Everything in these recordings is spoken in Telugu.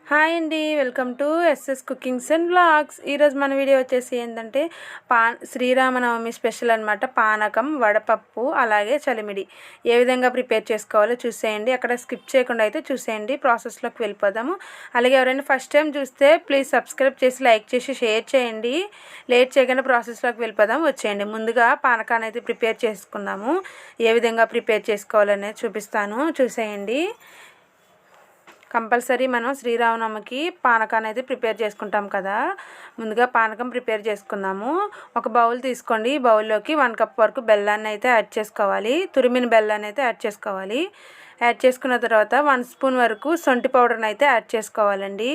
హాయ్ అండి, welcome to SS cookings and vlogs. ఈరోజు మన వీడియో వచ్చేసి ఏంటంటే శ్రీరామనవమి స్పెషల్ అనమాట. పానకం, వడపప్పు, అలాగే చలిమిడి ఏ విధంగా ప్రిపేర్ చేసుకోవాలో చూసేయండి. అక్కడ స్కిప్ చేయకుండా అయితే చూసేయండి. ప్రాసెస్లోకి వెళ్ళిపోదాము. అలాగే ఎవరైనా ఫస్ట్ టైం చూస్తే ప్లీజ్ సబ్స్క్రైబ్ చేసి, లైక్ చేసి, షేర్ చేయండి. లేట్ చేయకుండా ప్రాసెస్లోకి వెళ్ళిపోదాం. వచ్చేయండి. ముందుగా పానకాన్ని అయితే ప్రిపేర్ చేసుకుందాము. ఏ విధంగా ప్రిపేర్ చేసుకోవాలనేది చూపిస్తాను, చూసేయండి. కంపల్సరీ మనం శ్రీరామనవమికి పానకాన్ని అయితే ప్రిపేర్ చేసుకుంటాం కదా. ముందుగా పానకం ప్రిపేర్ చేసుకుందాము. ఒక బౌల్ తీసుకోండి. ఈ బౌల్లోకి 1 కప్ వరకు బెల్లాన్ని అయితే యాడ్ చేసుకోవాలి. తురిమిన బెల్లాన్ని అయితే యాడ్ చేసుకోవాలి. యాడ్ చేసుకున్న తర్వాత 1 స్పూన్ వరకు సొంటి పౌడర్ని అయితే యాడ్ చేసుకోవాలండి.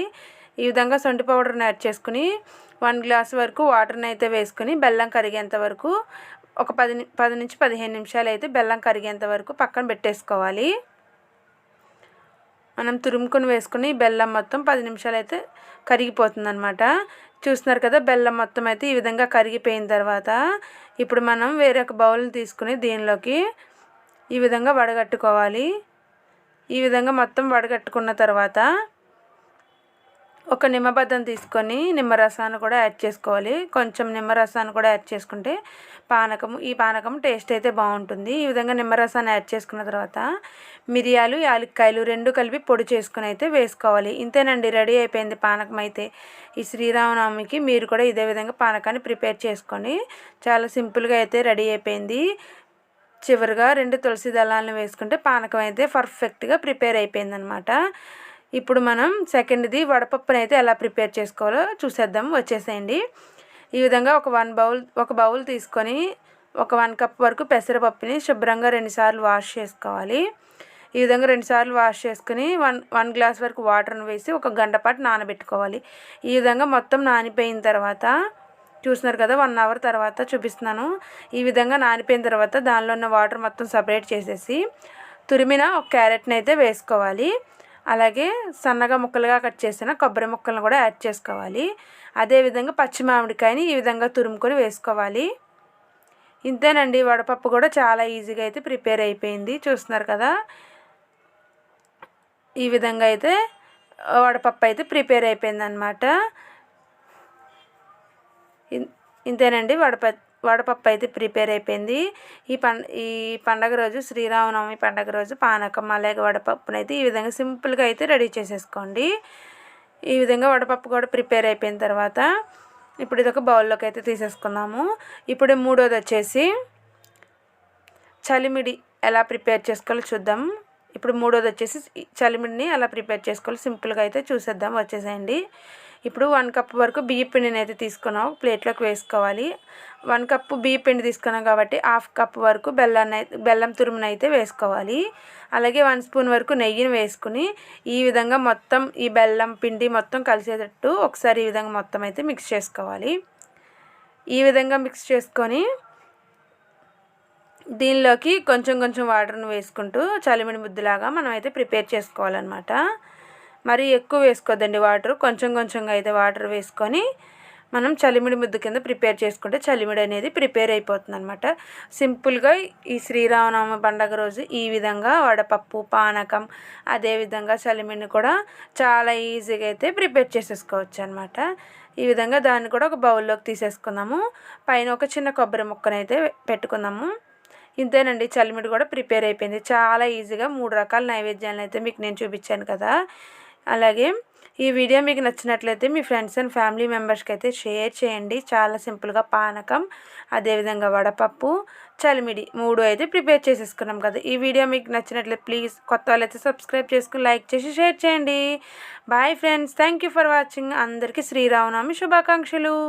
ఈ విధంగా సొంటి పౌడర్ని యాడ్ చేసుకుని 1 గ్లాస్ వరకు వాటర్ని అయితే వేసుకుని బెల్లం కరిగేంత వరకు ఒక 10 నుంచి 15 నిమిషాలు అయితే బెల్లం కరిగేంత వరకు పక్కన పెట్టేసుకోవాలి. మనం తురుముకొని వేసుకుని బెల్లం మొత్తం 10 నిమిషాలు అయితే కరిగిపోతుందన్నమాట. చూస్తున్నారు కదా, బెల్లం మొత్తం అయితే ఈ విధంగా కరిగిపోయిన తర్వాత ఇప్పుడు మనం వేరొక బౌల్ని తీసుకుని దీనిలోకి ఈ విధంగా వడగట్టుకోవాలి. ఈ విధంగా మొత్తం వడగట్టుకున్న తర్వాత ఒక నిమ్మబద్దం తీసుకొని నిమ్మరసాన్ని కూడా యాడ్ చేసుకోవాలి. కొంచెం నిమ్మరసాన్ని కూడా యాడ్ చేసుకుంటే ఈ పానకం టేస్ట్ అయితే బాగుంటుంది. ఈ విధంగా నిమ్మరసాన్ని యాడ్ చేసుకున్న తర్వాత మిరియాలు, యాలక్కాయలు 2 కలిపి పొడి చేసుకుని అయితే వేసుకోవాలి. ఇంతేనండి, రెడీ అయిపోయింది పానకం అయితే. ఈ శ్రీరామనవమికి మీరు కూడా ఇదే విధంగా పానకాన్ని ప్రిపేర్ చేసుకొని చాలా సింపుల్గా అయితే రెడీ అయిపోయింది. చివరిగా 2 తులసి దళాలను వేసుకుంటే పానకం అయితే పర్ఫెక్ట్గా ప్రిపేర్ అయిపోయిందనమాట. ఇప్పుడు మనం సెకండ్ది వడపప్పుని అయితే ఎలా ప్రిపేర్ చేసుకోవాలో చూసేద్దాం. వచ్చేసేయండి. ఈ విధంగా ఒక బౌల్ తీసుకొని ఒక 1 కప్ వరకు పెసరపప్పుని శుభ్రంగా 2 సార్లు వాష్ చేసుకోవాలి. ఈ విధంగా 2 సార్లు వాష్ చేసుకుని 1 గ్లాస్ వరకు వాటర్ని వేసి ఒక గంట పాటు నానబెట్టుకోవాలి. ఈ విధంగా మొత్తం నానిపోయిన తర్వాత చూస్తున్నారు కదా, 1 అవర్ తర్వాత చూపిస్తున్నాను. ఈ విధంగా నానిపోయిన తర్వాత దానిలో ఉన్న వాటర్ మొత్తం సపరేట్ చేసేసి తురిమిన ఒక క్యారెట్ని అయితే వేసుకోవాలి. అలాగే సన్నగా ముక్కలుగా కట్ చేసిన కొబ్బరి ముక్కలను కూడా యాడ్ చేసుకోవాలి. అదేవిధంగా పచ్చి మామిడికాయని ఈ విధంగా తురుముకొని వేసుకోవాలి. ఇంతేనండి, వడపప్పు కూడా చాలా ఈజీగా అయితే ప్రిపేర్ అయిపోయింది. చూస్తున్నారు కదా, ఈ విధంగా అయితే వడపప్పు అయితే ప్రిపేర్ అయిపోయింది అన్నమాట. ఇంతేనండి, వడపప్పు అయితే ప్రిపేర్ అయిపోయింది. ఈ పండగ రోజు, శ్రీరామనవమి పండగ రోజు పానకం అలాగే వడపప్పునైతే ఈ విధంగా సింపుల్గా అయితే రెడీ చేసేసుకోండి. ఈ విధంగా వడపప్పు కూడా ప్రిపేర్ అయిపోయిన తర్వాత ఇప్పుడు ఇదొక బౌల్లోకి అయితే తీసేసుకుందాము. ఇప్పుడు మూడోది వచ్చేసి చలిమిడి ఎలా ప్రిపేర్ చేసుకోవాలో చూద్దాం. ఇప్పుడు మూడోది వచ్చేసి చలిమిడిని ఎలా ప్రిపేర్ చేసుకోవాలో సింపుల్గా అయితే చూసేద్దాం. వచ్చేసేయండి. ఇప్పుడు 1 కప్ వరకు బియ్య పిండిని అయితే తీసుకున్నాం, ప్లేట్లోకి వేసుకోవాలి. 1 కప్పు బియ్య పిండి తీసుకున్నాం కాబట్టి 1/2 కప్ వరకు బెల్లం తురుమును అయితే వేసుకోవాలి. అలాగే 1 స్పూన్ వరకు నెయ్యిని వేసుకుని ఈ విధంగా మొత్తం ఈ బెల్లం పిండి మొత్తం కలిసేటట్టు ఒకసారి ఈ విధంగా మొత్తం అయితే మిక్స్ చేసుకోవాలి. ఈ విధంగా మిక్స్ చేసుకొని దీనిలోకి కొంచెం కొంచెం వాటర్ని వేసుకుంటూ చలిమిడి ముద్దులాగా మనం అయితే ప్రిపేర్ చేసుకోవాలన్నమాట. మరి ఎక్కువ వేసుకోవద్దండి వాటర్, కొంచెం కొంచెంగా అయితే వాటర్ వేసుకొని మనం చలిమిడి ముద్ద కింద ప్రిపేర్ చేసుకుంటే చలిమిడి అనేది ప్రిపేర్ అయిపోతుంది అనమాట. సింపుల్గా ఈ శ్రీరామనవమి పండగ రోజు ఈ విధంగా వడపప్పు, పానకం, అదేవిధంగా చలిమిడిని కూడా చాలా ఈజీగా అయితే ప్రిపేర్ చేసేసుకోవచ్చు అనమాట. ఈ విధంగా దాన్ని కూడా ఒక బౌల్లోకి తీసేసుకుందాము. పైన ఒక చిన్న కొబ్బరి ముక్కనైతే పెట్టుకుందాము. ఇంతేనండి, చలిమిడి కూడా ప్రిపేర్ అయిపోయింది. చాలా ఈజీగా 3 రకాల నైవేద్యాలను అయితే మీకు నేను చూపించాను కదా. అలాగే ఈ వీడియో మీకు నచ్చినట్లయితే మీ ఫ్రెండ్స్ అండ్ ఫ్యామిలీ మెంబర్స్కి అయితే షేర్ చేయండి. చాలా సింపుల్గా పానకం, అదేవిధంగా వడపప్పు, చలిమిడి 3 అయితే ప్రిపేర్ చేసేసుకున్నాం కదా. ఈ వీడియో మీకు నచ్చినట్లయితే ప్లీజ్ కొత్త వాళ్ళైతే సబ్స్క్రైబ్ చేసుకుని లైక్ చేసి షేర్ చేయండి. Bye friends, thank you for watching. అందరికీ శ్రీరామనవమి శుభాకాంక్షలు.